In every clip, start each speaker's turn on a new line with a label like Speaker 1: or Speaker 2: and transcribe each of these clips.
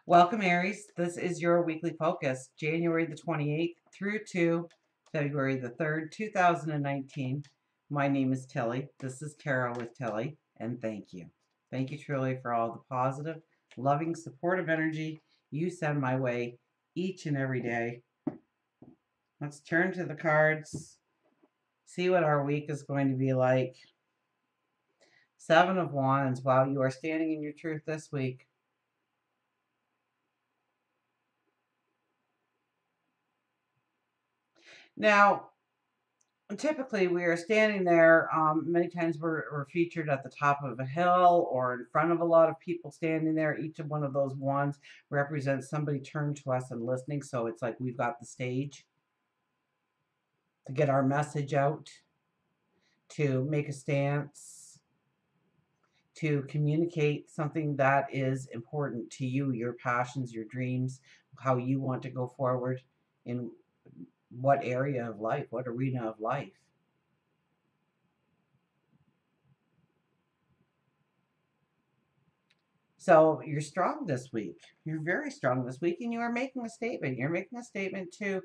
Speaker 1: Welcome, Aries. This is your weekly focus, January the 28th through to February the 3rd, 2019. My name is Tilly. This is Carol with Tilly, and thank you. Thank you truly for all the positive, loving, supportive energy you send my way each and every day. Let's turn to the cards, see what our week is going to be like. Seven of Wands. Wow, you are standing in your truth this week. Now, typically we are standing there. Many times we're featured at the top of a hill or in front of a lot of people standing there. Each of one of those wands represents somebody turned to us and listening. So it's like we've got the stage to get our message out, to make a stance, to communicate something that is important to you, your passions, your dreams, how you want to go forward in what area of life, what arena of life. So you're strong this week. You're very strong this week, and you are making a statement. You're making a statement to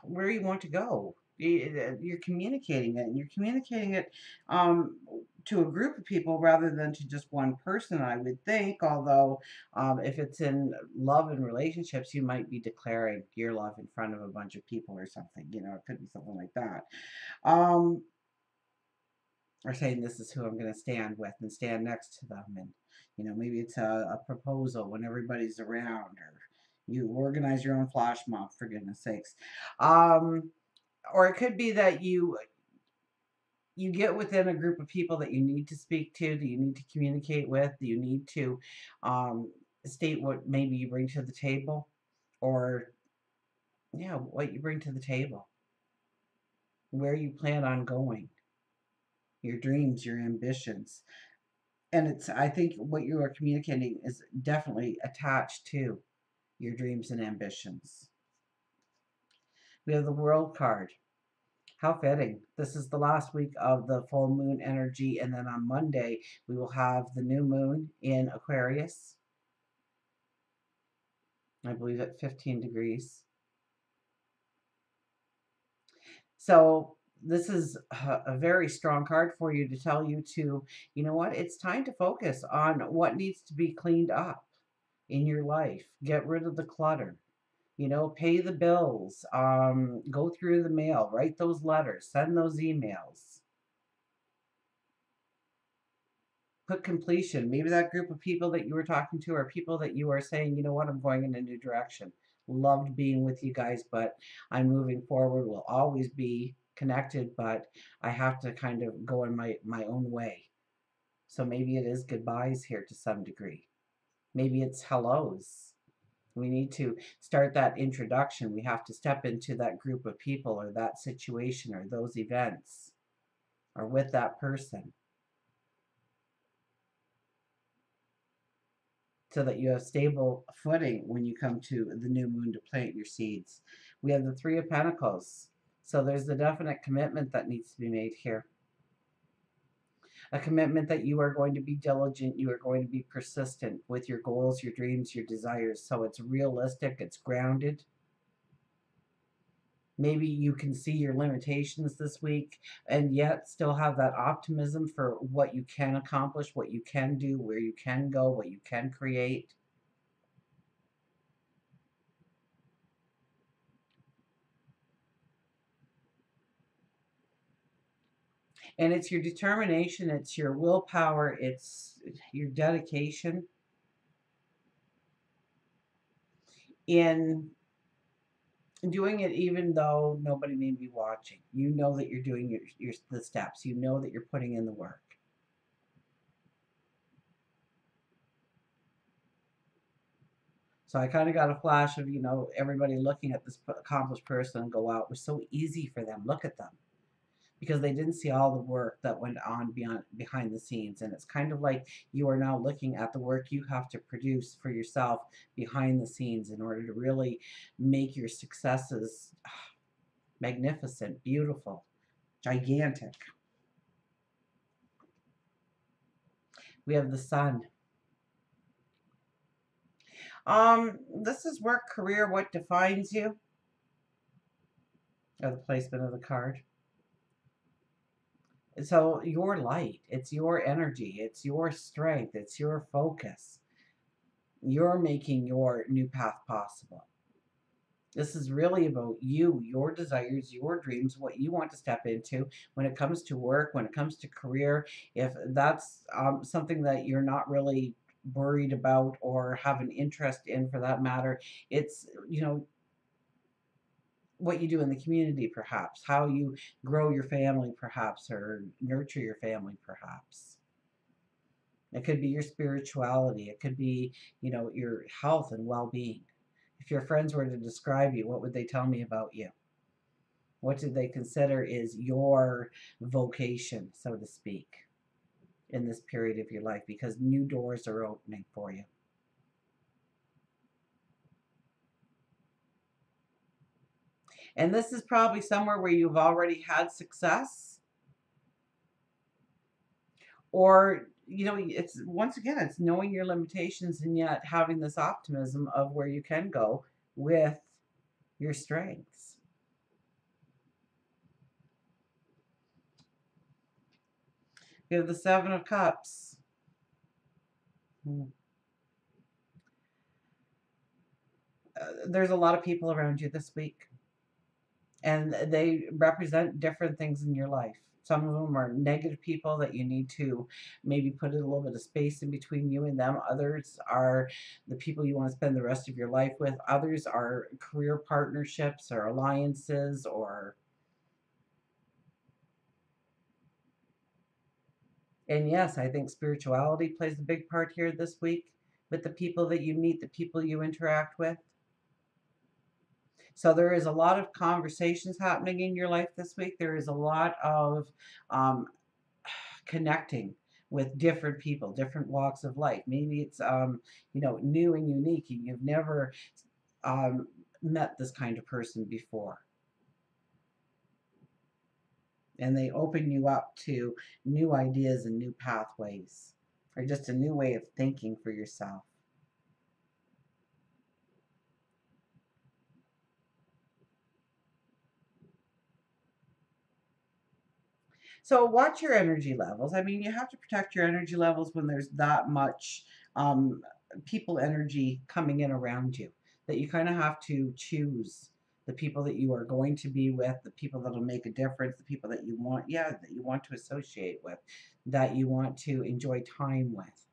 Speaker 1: where you want to go. You're communicating it, and you're communicating it um, to a group of people rather than to just one person, I would think. Although, if it's in love and relationships, you might be declaring your love in front of a bunch of people or something. It could be something like that. Um, or saying this is who I'm going to stand with and stand next to them. And, maybe it's a proposal when everybody's around, or you organize your own flash mob, for goodness sakes. Um, or it could be that you get within a group of people that you need to speak to, that you need to communicate with, that you need to um, state what maybe you bring to the table, or yeah, what you bring to the table, where you plan on going, your dreams, your ambitions. And I think what you are communicating is definitely attached to your dreams and ambitions. We have the World card. How fitting. This is the last week of the full moon energy, and then on Monday we will have the new moon in Aquarius, I believe at 15 degrees. So this is a very strong card for you to tell you to, you know what, it's time to focus on what needs to be cleaned up in your life. Get rid of the clutter. Pay the bills, go through the mail, write those letters, send those emails, put completion. Maybe that group of people that you were talking to are people that you are saying, you know what, I'm going in a new direction. Loved being with you guys, but I'm moving forward. We'll always be connected, but I have to kind of go in my own way. So maybe it is goodbyes here to some degree. Maybe it's hellos. We need to start that introduction. We have to step into that group of people or that situation or those events or with that person so that you have stable footing when you come to the new moon to plant your seeds. We have the Three of Pentacles. So there's the definite commitment that needs to be made here. A commitment that you are going to be diligent, you are going to be persistent with your goals, your dreams, your desires. So it's realistic, it's grounded. Maybe you can see your limitations this week and yet still have that optimism for what you can accomplish, what you can do, where you can go, what you can create. And it's your determination, it's your willpower, it's your dedication in doing it even though nobody may be watching. You know that you're doing the steps. You know that you're putting in the work. So I kind of got a flash of, everybody looking at this accomplished person and go, wow, it was so easy for them. Look at them. Because they didn't see all the work that went on behind the scenes. And it's kind of like you are now looking at the work you have to produce for yourself behind the scenes in order to really make your successes magnificent, beautiful, gigantic. We have the sun. This is work, career, what defines you, or the placement of the card. So your light, it's your energy, it's your strength, it's your focus. You're making your new path possible. This is really about you, your desires, your dreams, what you want to step into when it comes to work, when it comes to career. If that's something that you're not really worried about or have an interest in for that matter, it's, what you do in the community, perhaps, how you grow your family, perhaps, or nurture your family, perhaps. It could be your spirituality, it could be, your health and well being. If your friends were to describe you, what would they tell me about you? What do they consider is your vocation, so to speak, in this period of your life? Because new doors are opening for you. And this is probably somewhere where you've already had success, or it's, once again, it's knowing your limitations and yet having this optimism of where you can go with your strengths. You have the Seven of Cups. There's a lot of people around you this week, and they represent different things in your life. Some of them are negative people that you need to maybe put a little bit of space in between you and them. Others are the people you want to spend the rest of your life with. Others are career partnerships or alliances or. And yes, I think spirituality plays a big part here this week with the people that you meet, the people you interact with. So there is a lot of conversations happening in your life this week. There is a lot of um, connecting with different people, different walks of life. Maybe it's new and unique, and you've never um, met this kind of person before, and they open you up to new ideas and new pathways, or just a new way of thinking for yourself. So watch your energy levels. I mean, you have to protect your energy levels when there's that much um, people energy coming in around you, that you kind of have to choose the people that you are going to be with, the people that'll make a difference, the people that you want, yeah, that you want to associate with, that you want to enjoy time with.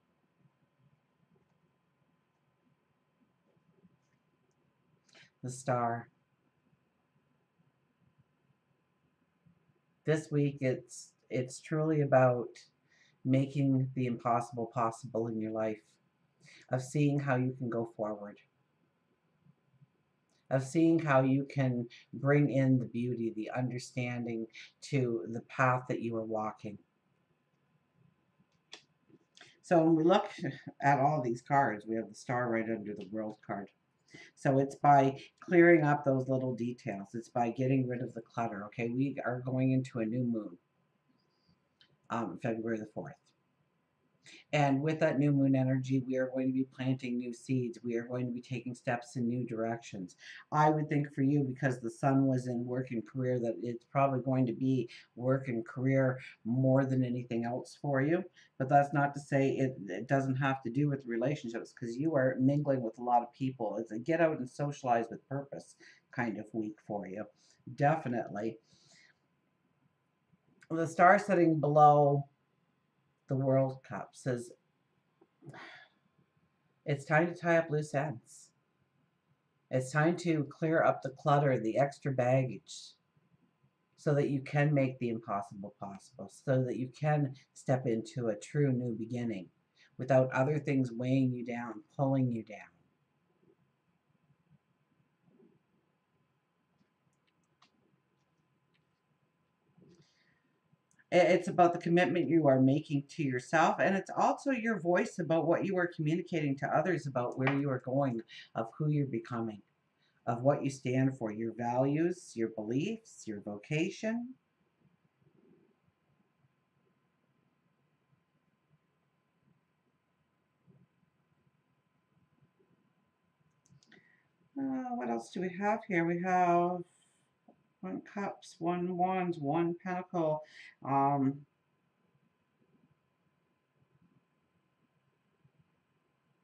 Speaker 1: The star. This week, it's truly about making the impossible possible in your life, of seeing how you can go forward, of seeing how you can bring in the beauty, the understanding to the path that you are walking. So when we look at all these cards, we have the star right under the world card. So it's by clearing up those little details. It's by getting rid of the clutter. Okay, we are going into a new moon, February the 4th. And with that new moon energy, we are going to be planting new seeds. We are going to be taking steps in new directions. I would think for you, because the sun was in work and career, that it's probably going to be work and career more than anything else for you. But that's not to say it doesn't have to do with relationships, because you are mingling with a lot of people. It's a get out and socialize with purpose kind of week for you. Definitely. The star setting below the World Cup says it's time to tie up loose ends. It's time to clear up the clutter, the extra baggage, so that you can make the impossible possible, so that you can step into a true new beginning without other things weighing you down, pulling you down. It's about the commitment you are making to yourself, and it's also your voice about what you are communicating to others about where you are going, of who you're becoming, of what you stand for, your values, your beliefs, your vocation. What else do we have here? We have one cups, one wands, one pentacle. Um,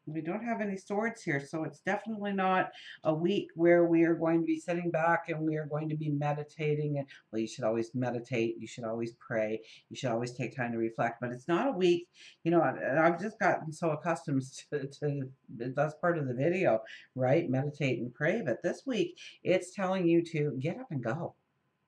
Speaker 1: We don't have any swords here, so it's definitely not a week where we are going to be sitting back and we are going to be meditating. And well, you should always meditate, you should always pray, you should always take time to reflect. But it's not a week, I've just gotten so accustomed to that's part of the video, right? Meditate and pray. But this week, it's telling you to get up and go,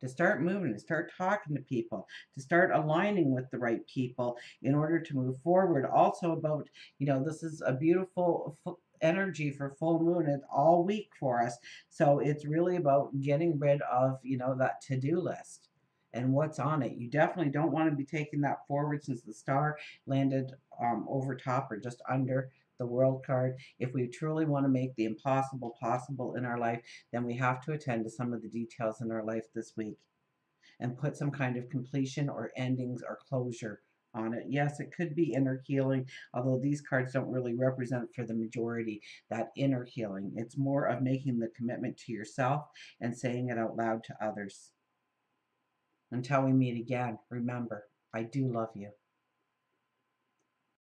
Speaker 1: to start moving, to start talking to people, to start aligning with the right people in order to move forward. Also, about, this is a beautiful energy for full moon. It's all week for us. So it's really about getting rid of, that to do list and what's on it. You definitely don't want to be taking that forward since the star landed over top or just under the world card. If we truly want to make the impossible possible in our life, then we have to attend to some of the details in our life this week and put some kind of completion or endings or closure on it. Yes, it could be inner healing, although these cards don't really represent for the majority that inner healing. It's more of making the commitment to yourself and saying it out loud to others. Until we meet again, remember, I do love you.